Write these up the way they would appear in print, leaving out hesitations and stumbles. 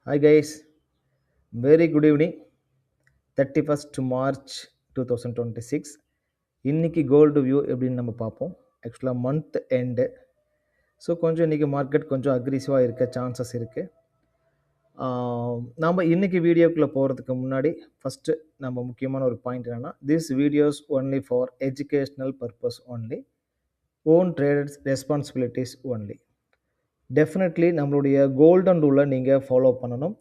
Hi guys, very good evening. 31st March 2026. இன்னைக்கு gold view எப்படின்னு நம்ம பார்ப்போம். ஆக்சுவலாக மந்த் எண்டு. ஸோ கொஞ்சம் இன்றைக்கி மார்க்கெட் கொஞ்சம் அக்ரெசிவாக இருக்க சான்சஸ் இருக்குது. நம்ம இன்றைக்கி வீடியோக்குள்ளே போகிறதுக்கு முன்னாடி ஃபஸ்ட்டு நம்ம முக்கியமான ஒரு பாயிண்ட் என்னென்னா, this videos only for educational purpose only, own traders responsibilities only. Definitely நம்மளுடைய கோல்டன் ரூலை நீங்கள் ஃபாலோ பண்ணணும்.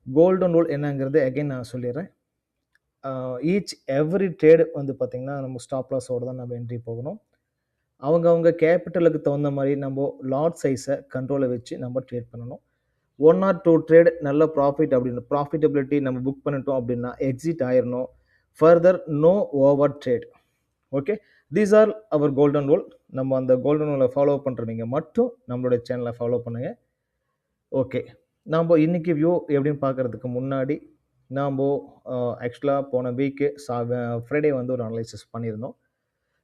கோல்டன் ரூல் என்னங்கிறது அகைன் நான் சொல்லிடுறேன். ஈச் எவ்ரி ட்ரேடு வந்து பார்த்திங்கன்னா நம்ம ஸ்டாப் லாஸோடு தான் நம்ம என்ட்ரி போகணும். அவங்க கேபிட்டலுக்கு தகுந்த மாதிரி நம்ம லாட் சைஸை கண்ட்ரோலை வச்சு நம்ம ட்ரேட் பண்ணணும். 1 or 2 ட்ரேட் நல்ல ப்ராஃபிட் அப்படின்னு ப்ராஃபிட்டபிலிட்டி நம்ம புக் பண்ணிட்டோம் அப்படின்னா எக்ஸிட் ஆயிடணும். Further no over trade. Okay, these are our golden rule. நம்ம அந்த கோல்டன் ரூலை ஃபாலோ பண்ணுறவங்க மட்டும் நம்மளுடைய சேனலை ஃபாலோ பண்ணுங்கள். ஓகே, நம்ம இன்றைக்கி வியூ எப்படின்னு பார்க்குறதுக்கு முன்னாடி நாம் ஆக்சுவலாக போன வீக்கு ஃப்ரைடே வந்து ஒரு அனலைசிஸ் பண்ணியிருந்தோம்.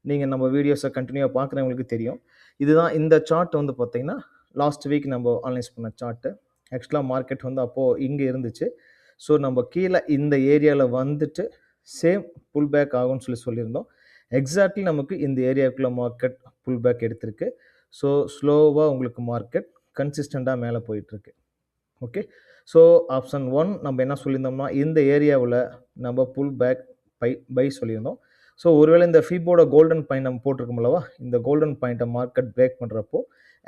நீங்கள் நம்ம வீடியோஸை கண்டினியூவாக பார்க்குறவங்களுக்கு தெரியும். இதுதான் இந்த சார்ட் வந்து பார்த்திங்கன்னா லாஸ்ட் வீக் நம்ம அனலைஸ் பண்ண சார்ட்டு. ஆக்சுவலாக மார்க்கெட் வந்து அப்போது இங்கே இருந்துச்சு. ஸோ நம்ம கீழே இந்த ஏரியாவில் வந்துட்டு சேம் புல் பேக் ஆகும்னு சொல்லியிருந்தோம். எக்ஸாக்ட்லி நமக்கு இந்த ஏரியாவுக்குள்ளே மார்க்கெட் புல் பேக் எடுத்திருக்கு. ஸோ ஸ்லோவாக உங்களுக்கு மார்க்கெட் கன்சிஸ்டண்ட்டாக மேலே போயிட்டுருக்கு. ஓகே, ஸோ ஆப்ஷன் 1 நம்ம என்ன சொல்லியிருந்தோம்னா, இந்த ஏரியாவில் நம்ம புல் பேக் பை சொல்லியிருந்தோம். ஸோ ஒருவேளை இந்த ஃபீபோட கோல்டன் பாயிண்ட் நம்ம போட்டிருக்கோம்லவா, இந்த கோல்டன் பாயிண்ட்டை மார்க்கெட் பிரேக் பண்ணுறப்போ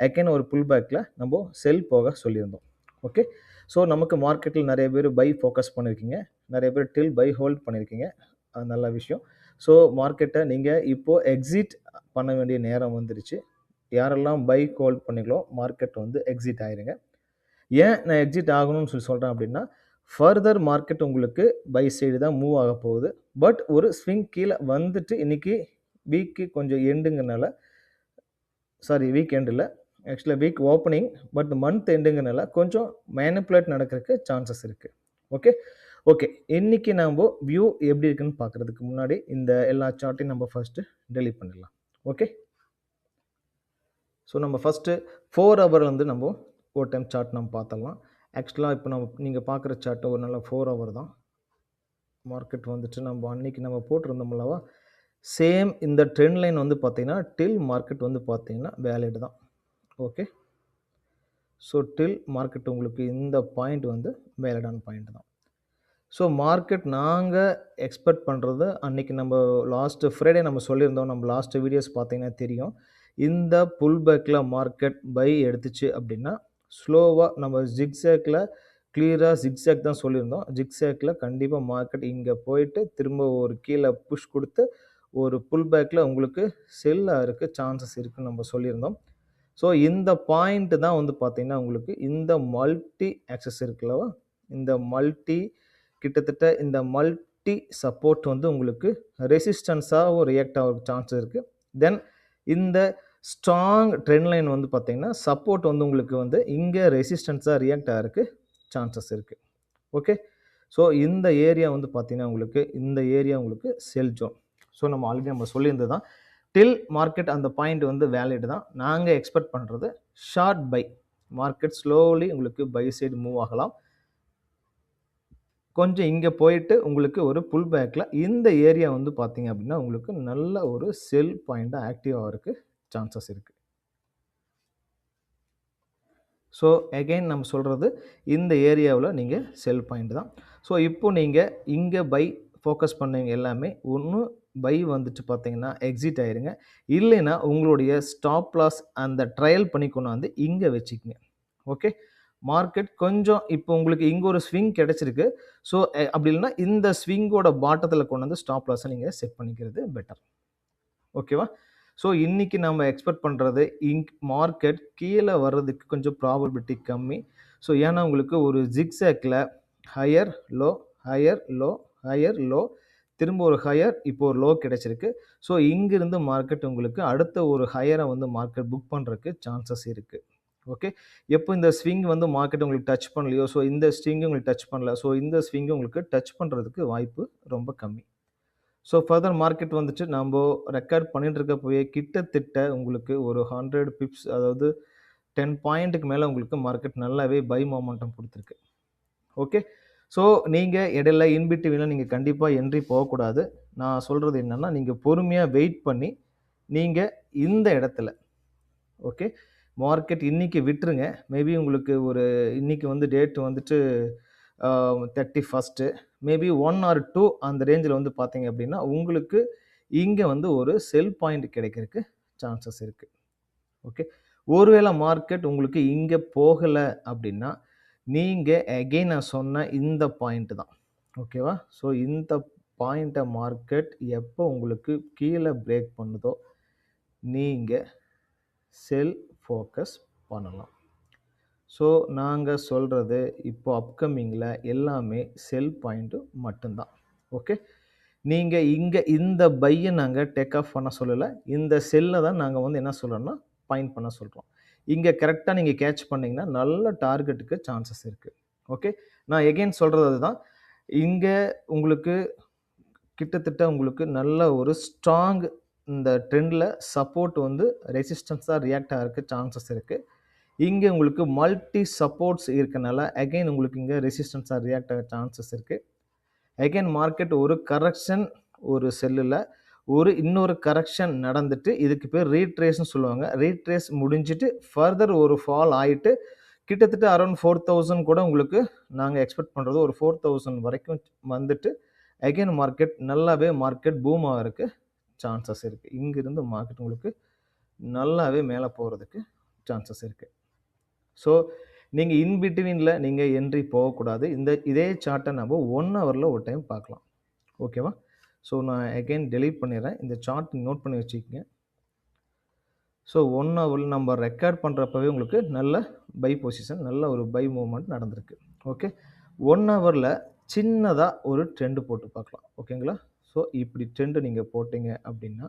அகைன் ஒரு புல் பேக்கில் நம்ம செல் போக சொல்லியிருந்தோம். ஓகே, ஸோ நமக்கு மார்க்கெட்டில் நிறைய பேர் பை ஃபோக்கஸ் பண்ணியிருக்கீங்க, நிறைய பேர் டில் பை ஹோல்ட் பண்ணியிருக்கீங்க. அது நல்ல விஷயம். ஸோ மார்க்கெட்டை நீங்கள் இப்போது எக்ஸிட் பண்ண வேண்டிய நேரம் வந்துருச்சு. யாரெல்லாம் பை ஹோல்ட் பண்ணிங்களோ மார்க்கெட் வந்து எக்ஸிட் ஆயிருங்க. ஏன் நான் எக்ஸிட் ஆகணும்னு சொல்கிறேன் அப்படின்னா, ஃபர்தர் மார்க்கெட் உங்களுக்கு பை சைடு தான் மூவ் ஆக போகுது. பட் ஒரு ஸ்விங் கீழே வந்துட்டு இன்றைக்கி வீக்கு கொஞ்சம் எண்டுங்கனால, சாரி வீக் எண்டு இல்லை, ஆக்சுவலாக வீக் ஓப்பனிங், பட் மந்த் எண்டுங்கனால கொஞ்சம் மேனிப்புலேட் நடக்கிறதுக்கு சான்சஸ் இருக்குது. ஓகே ஓகே, இன்றைக்கி நம்ம வியூ எப்படி இருக்குன்னு பார்க்குறதுக்கு முன்னாடி இந்த எல்லா சார்ட்டையும் நம்ம ஃபஸ்ட்டு டெலீட் பண்ணிடலாம். ஓகே, ஸோ நம்ம ஃபஸ்ட்டு 4 ஹவர் வந்து நம்ம ஒரு டைம் சார்ட் நம்ம பார்த்துடலாம். ஆக்சுவலாக இப்போ நீங்கள் பார்க்குற சார்ட்டு ஒரு நல்ல 4 ஹவர் தான். மார்க்கெட் வந்துட்டு நம்ம அன்றைக்கி நம்ம போட்டிருந்தோம்லவா, சேம் இந்த ட்ரெண்ட் லைன் வந்து பார்த்திங்கன்னா டில் மார்க்கெட் வந்து பார்த்திங்கன்னா வேலிட் தான். ஓகே, ஸோ டில் மார்க்கெட் உங்களுக்கு இந்த பாயிண்ட் வந்து வேலிடான பாயிண்ட் தான். ஸோ மார்க்கெட் நாங்கள் எக்ஸ்பெக்ட் பண்ணுறது அன்றைக்கி நம்ம லாஸ்ட்டு ஃப்ரைடே நம்ம சொல்லியிருந்தோம். நம்ம லாஸ்ட்டு வீடியோஸ் பார்த்திங்கன்னா தெரியும். இந்த புல் பேக்கில் மார்க்கெட் பை எடுத்துச்சு அப்படின்னா ஸ்லோவாக நம்ம ஜிக்ஸேக்கில் கிளியராக ஜிக்ஸேக் தான் சொல்லியிருந்தோம். ஜிக்ஸேக்கில் கண்டிப்பாக மார்க்கெட் இங்கே போயிட்டு திரும்ப ஒரு கீழே புஷ் கொடுத்து ஒரு புல் பேக்கில் உங்களுக்கு செல்லாக இருக்குது சான்சஸ் இருக்குதுன்னு நம்ம சொல்லியிருந்தோம். ஸோ இந்த பாயிண்ட்டு தான் வந்து பார்த்திங்கன்னா உங்களுக்கு இந்த மல்டி ஆக்சஸ் இருக்குல்லவா, இந்த மல்டி கிட்டத்தட்ட இந்த மல்டி சப்போர்ட் வந்து உங்களுக்கு ரெசிஸ்டன்ஸாக ரியாக்ட் ஆக சான்ஸ் இருக்குது. தென் இந்த ஸ்ட்ராங் ட்ரெண்ட் லைன் வந்து பார்த்திங்கன்னா சப்போர்ட் வந்து உங்களுக்கு வந்து இங்கே ரெசிஸ்டன்ஸாக ரியாக்ட் ஆகிறதுக்கு சான்சஸ் இருக்குது. ஓகே, ஸோ இந்த ஏரியா வந்து பார்த்திங்கன்னா உங்களுக்கு இந்த ஏரியா உங்களுக்கு செல் ஜோன். ஸோ நம்ம ஆல்ரெடி நம்ம சொல்லியிருந்தது தான், டில் மார்க்கெட் அந்த பாயிண்ட் வந்து வேலிட் தான். நாங்கள் எக்ஸ்பெக்ட் பண்ணுறது ஷார்ட் பை, மார்க்கெட் ஸ்லோலி உங்களுக்கு பை சைடு மூவ் ஆகலாம். கொஞ்சம் இங்கே போயிட்டு உங்களுக்கு ஒரு புல் பேக்கில் இந்த ஏரியா வந்து பார்த்திங்க அப்படின்னா உங்களுக்கு நல்ல ஒரு செல் பாயிண்ட்டாக ஆக்டிவ் ஆகிறதுக்கு சான்சஸ் இருக்குது. ஸோ அகெயின் நம்ம சொல்கிறது இந்த ஏரியாவில் நீங்கள் செல் பாயிண்ட் தான். ஸோ இப்போ நீங்கள் இங்கே பை ஃபோக்கஸ் பண்ணவங்க எல்லாமே ஒன்று பை வந்துட்டு பார்த்தீங்கன்னா எக்ஸிட் ஆயிருங்க, இல்லைன்னா உங்களுடைய ஸ்டாப் லாஸ் அந்த ட்ரையல் பண்ணி கொண்டு வந்து இங்கே வச்சுக்கோங்க. ஓகே, மார்க்கெட் கொஞ்சம் இப்போ உங்களுக்கு இங்கே ஒரு ஸ்விங் கிடச்சிருக்கு. ஸோ அப்படி இல்லைன்னா இந்த ஸ்விங்கோட பாட்டத்தில் கொண்டு வந்து ஸ்டாப் லாஸை நீங்கள் செட் பண்ணிக்கிறது பெட்டர். ஓகேவா, ஸோ இன்றைக்கி நம்ம எக்ஸ்பெக்ட் பண்ணுறது மார்க்கெட் கீழே வர்றதுக்கு கொஞ்சம் ப்ராபபிலிட்டி கம்மி. ஸோ ஏன்னா உங்களுக்கு ஒரு ஜிக்ஸாக்கில் higher low higher low higher low திரும்ப ஒரு ஹையர் இப்போ ஒரு லோ கிடச்சிருக்கு. ஸோ இங்கிருந்து மார்க்கெட் உங்களுக்கு அடுத்த ஒரு ஹையரை வந்து மார்க்கெட் புக் பண்ணுறதுக்கு சான்சஸ் இருக்குது. ஓகே, எப்போ இந்த ஸ்விங் வந்து மார்க்கெட் உங்களுக்கு டச் பண்ணலையோ, ஸோ இந்த ஸ்விங்கு உங்களுக்கு டச் பண்ணல, ஸோ இந்த ஸ்விங்கு உங்களுக்கு டச் பண்ணுறதுக்கு வாய்ப்பு ரொம்ப கம்மி. ஸோ ஃபர்தர் மார்க்கெட் வந்துட்டு நம்ம ரெக்கார்ட் பண்ணிட்டு இருக்கப்போயே கிட்டத்தட்ட உங்களுக்கு ஒரு 100 பிப்ஸ், அதாவது 10 பாயிண்ட்டுக்கு மேலே உங்களுக்கு மார்க்கெட் நல்லாவே பை மொமெண்டம் கொடுத்துருக்கு. ஓகே. ஸோ நீங்கள் இடையில இன்பிட்வீனில் நீங்கள் கண்டிப்பாக என்ட்ரி போகக்கூடாது. நான் சொல்கிறது என்னென்னா, நீங்கள் பொறுமையாக வெயிட் பண்ணி நீங்கள் இந்த இடத்துல ஓகே, மார்க்கெட் இன்னைக்கு விட்டுருங்க. மேபி உங்களுக்கு ஒரு இன்னைக்கு வந்து டேட் வந்துட்டு 31 மேபி 1 ஆர் 2 அந்த ரேஞ்சில் வந்து பார்த்தீங்க அப்படின்னா, உங்களுக்கு இங்கே வந்து ஒரு செல் பாயிண்ட் கிடைக்கிறதுக்கு சான்சஸ் இருக்குது. ஓகே. ஒருவேளை மார்க்கெட் உங்களுக்கு இங்கே போகலை அப்படின்னா, நீங்கள் அகெயின் நான் சொன்ன இந்த பாயிண்ட் தான். ஓகேவா? ஸோ இந்த பாயிண்ட்டை மார்க்கெட் எப்போ உங்களுக்கு கீழே பிரேக் பண்ணுதோ, நீங்கள் செல் ஃபோக்கஸ் பண்ணலாம். ஸோ நாங்கள் சொல்கிறது இப்போ அப்கமிங்கில் எல்லாமே செல் பாயிண்ட்டு மட்டும்தான். ஓகே. நீங்கள் இங்கே இந்த பையை நாங்கள் டேக் ஆஃப் பண்ண சொல்லலை. இந்த செல்லை தான் நாங்கள் வந்து என்ன சொல்கிறோன்னா பாயிண்ட் பண்ண சொல்கிறோம். இங்கே கரெக்டாக நீங்கள் கேட்ச் பண்ணிங்கன்னா நல்ல டார்கெட்டுக்கு சான்சஸ் இருக்குது. ஓகே. நான் எகெயின் சொல்கிறது அதுதான். இங்கே உங்களுக்கு கிட்டத்தட்ட உங்களுக்கு நல்ல ஒரு ஸ்ட்ராங் இந்த ட்ரெண்டில் சப்போர்ட் வந்து ரெசிஸ்டன்ஸாக ரியாக்ட் ஆகிறதுக்கு சான்சஸ் இருக்குது. இங்கே உங்களுக்கு மல்டி சப்போர்ட்ஸ் இருக்கனால அகெயின் உங்களுக்கு இங்கே ரெசிஸ்டன்ஸாக ரியாக்ட் ஆக சான்சஸ் இருக்குது. அகெயின் மார்க்கெட் ஒரு கரெக்ஷன் ஒரு செல்லில் இன்னொரு கரெக்ஷன் நடந்துட்டு இதுக்கு பேர் ரீட்ரேஸ்ன்னு சொல்லுவாங்க. ரீட்ரேஸ் முடிஞ்சிட்டு ஃபர்தர் ஒரு ஃபால் ஆகிட்டு கிட்டத்தட்ட அரௌண்ட் 4000 கூட உங்களுக்கு நாங்கள் எக்ஸ்பெக்ட் பண்ணுறது ஒரு 4000 வரைக்கும் வந்துட்டு அகெயின் மார்க்கெட் நல்லாவே மார்க்கெட் பூம் ஆகிறதுக்கு சான்சஸ் இருக்குது. இங்கிருந்து மார்க்கெட் உங்களுக்கு நல்லாவே மேலே போகிறதுக்கு சான்சஸ் இருக்குது. ஸோ நீங்கள் இன்பிட்வீனில் நீங்கள் என்ட்ரி போகக்கூடாது. இதே சார்ட்டை நம்ம 1 ஹவரில் ஒரு டைம் பார்க்கலாம். ஓகேவா? ஸோ நான் அகெயின் டெலீட் பண்ணிடுறேன். இந்த சார்ட் நோட் பண்ணி வச்சுக்கோங்க. ஸோ 1 ஹவரில் நம்ம ரெக்கார்ட் பண்ணுறப்பவே உங்களுக்கு நல்ல பை பொசிஷன், நல்ல ஒரு பை மூவ்மெண்ட் நடந்திருக்கு. ஓகே. 1 ஹவரில் சின்னதாக ஒரு ட்ரெண்டு போட்டு பார்க்கலாம். ஓகேங்களா? ஸோ இப்படி ட்ரெண்டு நீங்கள் போட்டிங்க அப்படின்னா,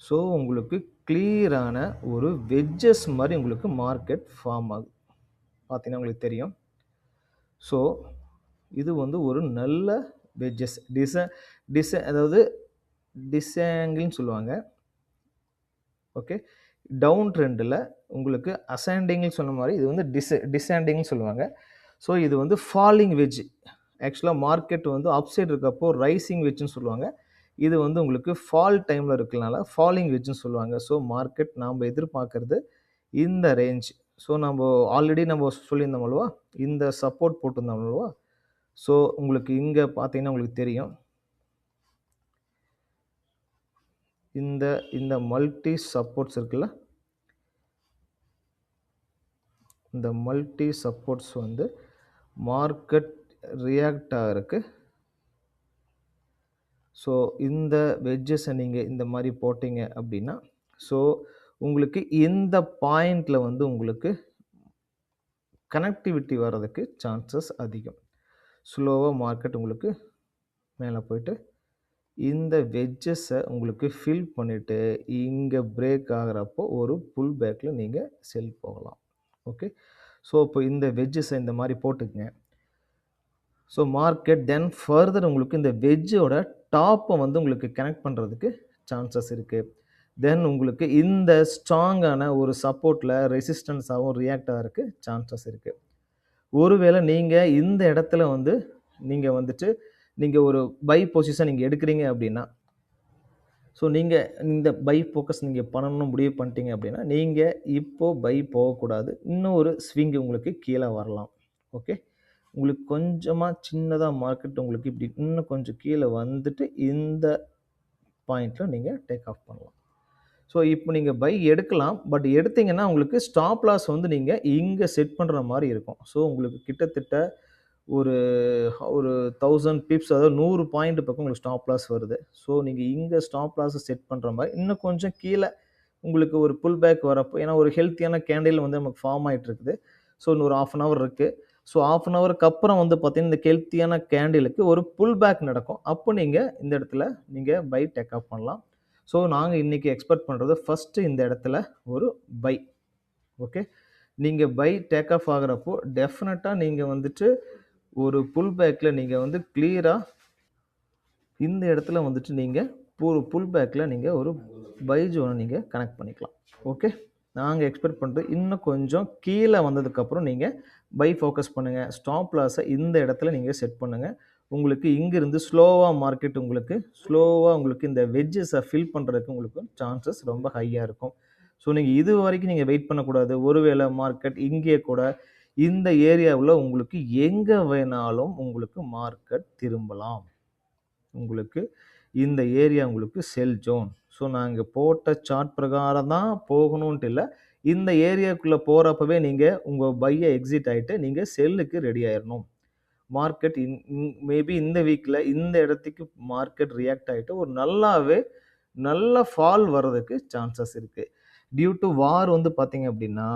ஸோ உங்களுக்கு கிளியரான ஒரு வெட்ஜஸ் மாதிரி உங்களுக்கு மார்க்கெட் ஃபார்ம் ஆகுது. பார்த்தீங்கன்னா உங்களுக்கு தெரியும். ஸோ இது வந்து ஒரு நல்ல வெட்ஜஸ் அதாவது டிஸ்ஆங்கிள்னு சொல்லுவாங்க. ஓகே. டவுன் ட்ரெண்டில் உங்களுக்கு அசெண்டிங்னு சொன்ன மாதிரி இது வந்து டிஸ்ஆண்டிங்னு சொல்லுவாங்க. ஸோ இது வந்து ஃபாலிங் வெஜ். ஆக்சுவலாக மார்க்கெட் வந்து அப் சைடு இருக்கப்போ ரைசிங் வெஜ்ஜுன்னு சொல்லுவாங்க. இது வந்து உங்களுக்கு ஃபால் டைமில் இருக்கிறனால ஃபாலிங் வெஜ்ஜுன்னு சொல்லுவாங்க. ஸோ மார்க்கெட் நாம் எதிர்பார்க்கறது இந்த ரேஞ்ச். ஸோ நம்ம ஆல்ரெடி நம்ம சொல்லியிருந்தோம் அல்லவா, இந்த சப்போர்ட் போட்டிருந்தோம் அல்லவா. ஸோ உங்களுக்கு இங்கே பார்த்தீங்கன்னா உங்களுக்கு தெரியும், இந்த மல்டி சப்போர்ட்ஸ் இருக்குல்ல, இந்த மல்டி சப்போர்ட்ஸ் வந்து மார்க்கெட் ரியாக்ட் ஆகிறதுக்கு. ஸோ இந்த வெட்ஜஸை நீங்கள் இந்த மாதிரி போட்டிங்க அப்படின்னா, ஸோ உங்களுக்கு இந்த பாயிண்டில் வந்து உங்களுக்கு கனெக்டிவிட்டி வர்றதுக்கு சான்சஸ் அதிகம். ஸ்லோவாக மார்க்கெட் உங்களுக்கு மேலே போயிட்டு இந்த வெட்ஜஸை உங்களுக்கு ஃபில் பண்ணிவிட்டு இங்கே பிரேக் ஆகிறப்போ ஒரு புல் பேக்கில் நீங்கள் செல் போகலாம். ஓகே. ஸோ இப்போ இந்த வெட்ஜஸை இந்த மாதிரி போட்டுக்குங்க. ஸோ மார்க்கெட் தென் ஃபர்தர் உங்களுக்கு இந்த வெஜ்ஜோட டாப்பை வந்து உங்களுக்கு கனெக்ட் பண்ணுறதுக்கு சான்சஸ் இருக்குது. தென் உங்களுக்கு இந்த ஸ்ட்ராங்கான ஒரு சப்போர்ட்டில் ரெசிஸ்டன்ஸாகவும் ரியாக்ட் ஆகிறதுக்கு சான்சஸ் இருக்குது. ஒருவேளை நீங்கள் இந்த இடத்துல வந்து நீங்கள் வந்துட்டு நீங்கள் ஒரு பை பொசிஷன் நீங்கள் எடுக்கிறீங்க அப்படின்னா, ஸோ நீங்கள் இந்த பை ஃபோக்கஸ் நீங்கள் பண்ணணும்னு முடிவு பண்ணிட்டீங்க அப்படின்னா, நீங்கள் இப்போது பை போகக்கூடாது. இன்னும் ஒரு ஸ்விங் உங்களுக்கு கீழே வரலாம். ஓகே. உங்களுக்கு கொஞ்சமாக சின்னதாக மார்க்கெட் உங்களுக்கு இப்படி இன்னும் கொஞ்சம் கீழே வந்துட்டு இந்த பாயிண்டில் நீங்கள் டேக் ஆஃப் பண்ணலாம். ஸோ இப்போ நீங்கள் பை எடுக்கலாம். பட் எடுத்தீங்கன்னா உங்களுக்கு ஸ்டாப் லாஸ் வந்து நீங்கள் இங்கே செட் பண்ணுற மாதிரி இருக்கும். ஸோ உங்களுக்கு கிட்டத்தட்ட ஒரு 1000 பிப்ஸ், அதாவது 100 பாயிண்ட் பக்கம் உங்களுக்கு ஸ்டாப் லாஸ் வருது. ஸோ நீங்கள் இங்கே ஸ்டாப் லாஸை செட் பண்ணுற மாதிரி இன்னும் கொஞ்சம் கீழே உங்களுக்கு ஒரு புல் பேக் வரப்போ, ஏன்னா ஒரு ஹெல்த்தியான கேண்டில் வந்து நமக்கு ஃபார்ம் ஆகிட்டு இருக்குது. ஸோ இன்னொரு 1/2 ஹவர் இருக்குது. ஸோ 1/2 ஹவருக்கு அப்புறம் வந்து பார்த்தீங்கன்னா இந்த ஹெல்த்தியான கேண்டிலுக்கு ஒரு புல் பேக் நடக்கும். அப்போ நீங்கள் இந்த இடத்துல நீங்கள் பை டேக் ஆஃப் பண்ணலாம். ஸோ நாங்கள் இன்றைக்கி எக்ஸ்பெக்ட் பண்ணுறது ஃபஸ்ட்டு இந்த இடத்துல ஒரு பை. ஓகே. நீங்கள் பை டேக் ஆஃப் ஆகிறப்போ டெஃபினட்டாக நீங்கள் வந்துட்டு ஒரு புல் பேக்கில் நீங்கள் வந்து கிளியராக இந்த இடத்துல வந்துட்டு நீங்கள் ஒரு புல் பேக்கில் நீங்கள் ஒரு பை ஜோனை நீங்கள் கனெக்ட் பண்ணிக்கலாம். ஓகே. நாங்கள் எக்ஸ்பெக்ட் பண்ணுறது இன்னும் கொஞ்சம் கீழே வந்ததுக்கப்புறம் நீங்கள் பை ஃபோக்கஸ் பண்ணுங்கள். ஸ்டாப் லாஸை இந்த இடத்துல நீங்கள் செட் பண்ணுங்கள். உங்களுக்கு இங்கிருந்து ஸ்லோவாக உங்களுக்கு இந்த வெஜ்ஜஸை ஃபில் பண்ணுறதுக்கு உங்களுக்கு சான்சஸ் ரொம்ப ஹையாக இருக்கும். ஸோ நீங்கள் இது வரைக்கும் நீங்கள் வெயிட் பண்ணக்கூடாது. ஒருவேளை மார்க்கெட் இங்கே கூட இந்த ஏரியாவில் உங்களுக்கு எங்கே வேணாலும் உங்களுக்கு மார்க்கெட் திரும்பலாம். உங்களுக்கு இந்த ஏரியா உங்களுக்கு செல் ஜோன். ஸோ நாங்கள் போட்ட சார்ட் பிரகாரம் தான் போகணுன்ட்டு இல்லை. இந்த ஏரியாக்குள்ளே போகிறப்பவே நீங்கள் உங்கள் பையை எக்ஸிட் ஆகிட்டு நீங்கள் செல்லுக்கு ரெடி ஆயிடணும். மார்க்கெட் மேபி இந்த வீக்கில் இந்த இடத்துக்கு மார்க்கெட் ரியாக்ட் ஆகிட்டு ஒரு நல்ல ஃபால் வர்றதுக்கு சான்சஸ் இருக்குது. டியூ டு வார் வந்து பார்த்தீங்க அப்படின்னா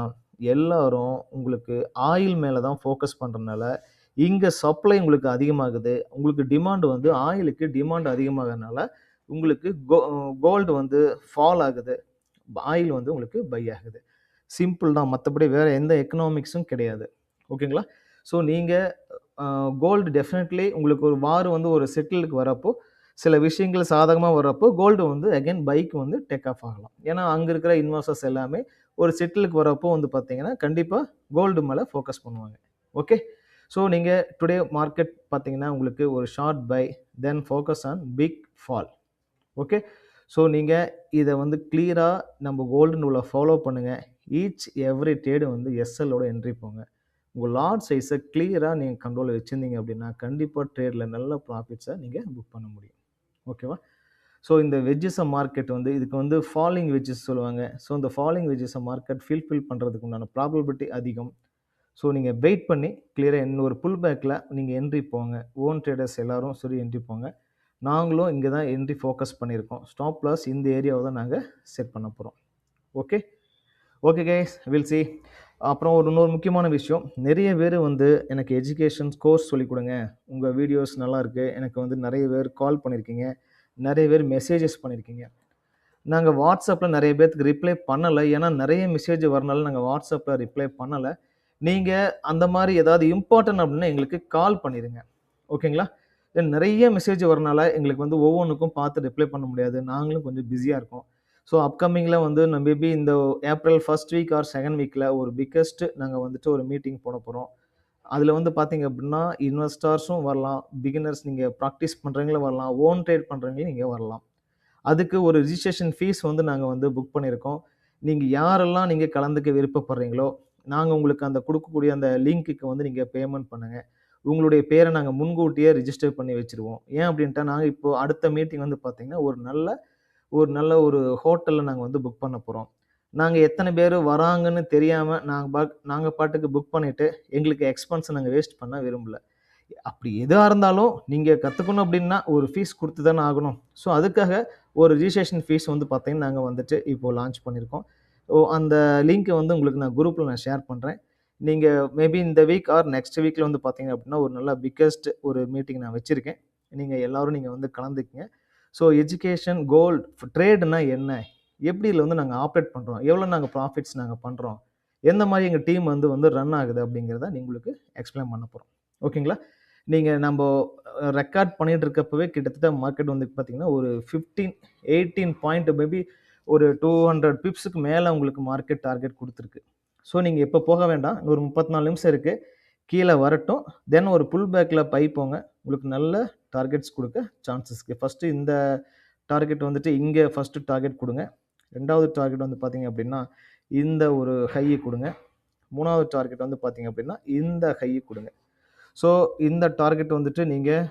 எல்லாரும் உங்களுக்கு ஆயில் மேலே தான் ஃபோக்கஸ் பண்ணுறதுனால இங்கே சப்ளை உங்களுக்கு அதிகமாகுது. உங்களுக்கு டிமாண்ட் வந்து ஆயிலுக்கு டிமாண்ட் அதிகமாகறதுனால உங்களுக்கு கோல்டு வந்து ஃபால் ஆகுது, ஆயில் வந்து உங்களுக்கு பை ஆகுது. சிம்பிள் தான், மற்றபடி வேறு எந்த எக்கனாமிக்ஸும் கிடையாது. ஓகேங்களா? ஸோ நீங்கள் கோல்டு டெஃபினெட்லி உங்களுக்கு ஒரு வார் வந்து ஒரு செட்டிலுக்கு வரப்போ சில விஷயங்கள் சாதகமாக வர்றப்போ கோல்டு வந்து அகைன் பைக்கு வந்து டேக் ஆஃப் ஆகலாம். ஏன்னா அங்கே இருக்கிற இன்வெஸ்டர்ஸ் எல்லாமே ஒரு செட்டிலுக்கு வரப்போ வந்து பார்த்தீங்கன்னா கண்டிப்பாக கோல்டு மேலே ஃபோக்கஸ் பண்ணுவாங்க. ஓகே, ஸோ நீங்கள் டுடே மார்க்கெட் பார்த்தீங்கன்னா உங்களுக்கு ஒரு short by then focus on big fall. Okay, so நீங்கள் இதை வந்து கிளியராக நம்ம கோல்டன் ரூலை ஃபாலோ பண்ணுங்கள். ஈச் எவ்ரி ட்ரேடு வந்து எஸ்எல்லோட என்ட்ரி போங்க. உங்கள் லாட் சைஸை கிளியராக நீங்கள் கண்ட்ரோலில் வச்சுருந்தீங்க அப்படின்னா கண்டிப்பாக ட்ரேடில் நல்ல ப்ராஃபிட்ஸை நீங்கள் புக் பண்ண முடியும். ஓகேவா? ஸோ இந்த வெஜ்ஜஸை மார்க்கெட் வந்து இதுக்கு வந்து ஃபாலிங் வெஜ்ஜஸ் சொல்லுவாங்க. ஸோ இந்த ஃபாலிங் வெஜ்ஜஸை மார்க்கெட் ஃபில் பண்ணுறதுக்கு உண்டான ப்ராபபிலிட்டி அதிகம். ஸோ நீங்கள் வெயிட் பண்ணி கிளியராக இன்னொரு புல் பேக்கில் நீங்கள் என்ட்ரி போங்க. ஓன் ட்ரேடர்ஸ் எல்லோரும் சரி என்ட்ரி போங்க. நாங்களும் இங்கே தான் என்ட்ரி ஃபோக்கஸ் பண்ணியிருக்கோம். ஸ்டாப் லாஸ் இந்த ஏரியாவை தான் நாங்கள் செட் பண்ண போகிறோம். Okay guys, will see. அப்புறம் இன்னொரு முக்கியமான விஷயம், நிறைய பேர் வந்து எனக்கு எஜுகேஷன் கோர்ஸ் சொல்லிக் கொடுங்க, உங்கள் வீடியோஸ் நல்லாயிருக்கு, எனக்கு வந்து நிறைய பேர் கால் பண்ணியிருக்கீங்க, நிறைய பேர் மெசேஜஸ் பண்ணியிருக்கீங்க. நாங்கள் வாட்ஸ்அப்பில் நிறைய பேர்த்துக்கு ரிப்ளை பண்ணலை. ஏன்னா நிறைய மெசேஜ் வரனால நாங்கள் வாட்ஸ்அப்பில் ரிப்ளை பண்ணலை. நீங்கள் அந்த மாதிரி ஏதாவது இம்பார்ட்டன்ட் அப்படின்னா எங்களுக்கு கால் பண்ணிடுங்க. ஓகேங்களா? நிறைய மெசேஜ் வரனால எங்களுக்கு வந்து ஒவ்வொன்றுக்கும் பார்த்து ரிப்ளை பண்ண முடியாது. நாங்களும் கொஞ்சம் பிஸியாக இருக்கோம். ஸோ அப்கமிங்கில் வந்து மேபி இந்த April first week or second வீக்கில் ஒரு பிக்கஸ்ட்டு நாங்கள் வந்துட்டு ஒரு மீட்டிங் போட போகிறோம். அதில் வந்து பார்த்தீங்க அப்படின்னா இன்வெஸ்டர்ஸும் வரலாம், பிகினர்ஸ் நீங்கள் ப்ராக்டிஸ் பண்ணுறவங்களும் வரலாம், ஓன் ட்ரேட் பண்ணுறவங்களும் நீங்கள் வரலாம். அதுக்கு ஒரு ரிஜிஸ்ட்ரேஷன் ஃபீஸ் வந்து நாங்கள் வந்து புக் பண்ணியிருக்கோம். நீங்கள் யாரெல்லாம் நீங்கள் கலந்துக்க விருப்பப்படுறீங்களோ நாங்கள் உங்களுக்கு அந்த கொடுக்கக்கூடிய அந்த லிங்க்குக்கு வந்து நீங்கள் பேமெண்ட் பண்ணுங்கள். உங்களுடைய பேரை நாங்கள் முன்கூட்டியே ரிஜிஸ்டர் பண்ணி வச்சுருவோம். ஏன் அப்படின்ட்டா நாங்கள் இப்போது அடுத்த மீட்டிங் வந்து பார்த்திங்கன்னா ஒரு நல்ல ஒரு ஹோட்டலில் நாங்கள் வந்து புக் பண்ண போகிறோம். நாங்கள் எத்தனை பேர் வராங்கன்னு தெரியாமல் நாங்கள் பாட்டுக்கு புக் பண்ணிவிட்டு எங்களுக்கு எக்ஸ்பென்ஸை நாங்கள் வேஸ்ட் பண்ண விரும்பலை. அப்படி எதாக இருந்தாலும் நீங்கள் கற்றுக்கணும் அப்படின்னா ஒரு ஃபீஸ் கொடுத்து தானே ஆகணும். ஸோ அதுக்காக ஒரு ரிஜிஸ்ட்ரேஷன் ஃபீஸ் வந்து பார்த்தீங்கன்னா நாங்கள் வந்துட்டு இப்போது லான்ச் பண்ணியிருக்கோம். அந்த லிங்க்கை வந்து உங்களுக்கு நான் குரூப்பில் நான் ஷேர் பண்ணுறேன். நீங்கள் மேபி இந்த வீக் ஆர் நெக்ஸ்ட் வீக்கில் வந்து பார்த்தீங்க அப்படின்னா ஒரு நல்ல பிக்கஸ்ட் ஒரு மீட்டிங் நான் வச்சுருக்கேன். நீங்கள் எல்லோரும் நீங்கள் வந்து கலந்துக்குங்க. ஸோ எஜுகேஷன் கோல்டு ட்ரேடுனா என்ன, எப்படி இதில் வந்து நாங்கள் ஆப்ரேட் பண்ணுறோம், எவ்வளோ நாங்கள் ப்ராஃபிட்ஸ் நாங்கள் பண்ணுறோம், எந்த மாதிரி எங்கள் டீம் வந்து ரன் ஆகுது அப்படிங்கிறத உங்களுக்கு எக்ஸ்பிளைன் பண்ண போகிறோம். ஓகேங்களா? நீங்கள் நம்ம ரெக்கார்ட் பண்ணிகிட்டு இருக்கப்பவே கிட்டத்தட்ட மார்க்கெட் வந்து பார்த்திங்கன்னா ஒரு 18 பாயிண்ட் மேபி ஒரு 200 பிப்ஸுக்கு மேலே உங்களுக்கு மார்க்கெட் டார்கெட் கொடுத்துருக்கு. ஸோ நீங்கள் இப்போ போக வேண்டாம், ஒரு 34 நிமிஷம் இருக்குது, கீழே வரட்டும், தென் ஒரு புல் பேக்கில் போங்க. உங்களுக்கு நல்ல டார்கெட்ஸ் கொடுக்க சான்சஸ்க்கு ஃபஸ்ட்டு இந்த டார்கெட் வந்துட்டு இங்கே ஃபஸ்ட்டு டார்கெட் கொடுங்க. ரெண்டாவது டார்கெட் வந்து பார்த்தீங்க அப்படின்னா இந்த ஒரு ஹையை கொடுங்க. மூணாவது டார்கெட் வந்து பார்த்தீங்க அப்படின்னா இந்த ஹையை கொடுங்க. ஸோ இந்த டார்கெட் வந்துட்டு நீங்கள்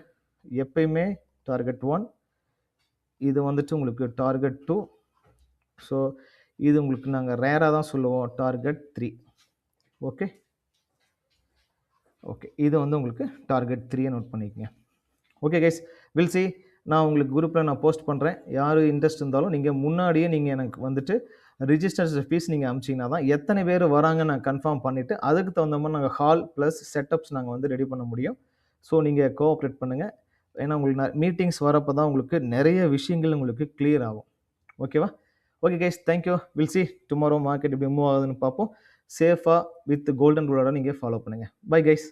எப்பயுமே டார்கெட் 1, இது வந்துட்டு உங்களுக்கு டார்கெட் 2, ஸோ இது உங்களுக்கு நாங்கள் ரேராக தான் சொல்லுவோம் டார்கெட் 3. ஓகே, இது வந்து உங்களுக்கு டார்கெட் 3 நோட் பண்ணிக்கங்க. Okay guys, will see. நான் உங்களுக்கு குரூப்பில் நான் போஸ்ட் பண்ணுறேன். யார் இன்ட்ரெஸ்ட் இருந்தாலும் நீங்கள் முன்னாடியே நீங்கள் எனக்கு வந்துட்டு ரிஜிஸ்டர் ஃபீஸ் நீங்கள் அனுப்பிச்சிங்கன்னா தான் எத்தனை பேர் வராங்க நான் கன்ஃபார்ம் பண்ணிவிட்டு அதுக்கு தகுந்த மாதிரி நாங்கள் ஹால் ப்ளஸ் செட்டப்ஸ் நாங்கள் வந்து ரெடி பண்ண முடியும். ஸோ நீங்கள் கோஆப்ரேட் பண்ணுங்கள். ஏன்னா உங்களுக்கு மீட்டிங்ஸ் வரப்போ தான் உங்களுக்கு நிறைய விஷயங்கள் உங்களுக்கு கிளியர் ஆகும். ஓகேவா? Okay guys, thank you. Will see tomorrow market எப்படி மூவ் ஆகுதுன்னு பார்ப்போம். சேஃபாக வித் கோல்டன் ரூலோட நீங்கள் ஃபாலோ பண்ணுங்கள். Bye guys.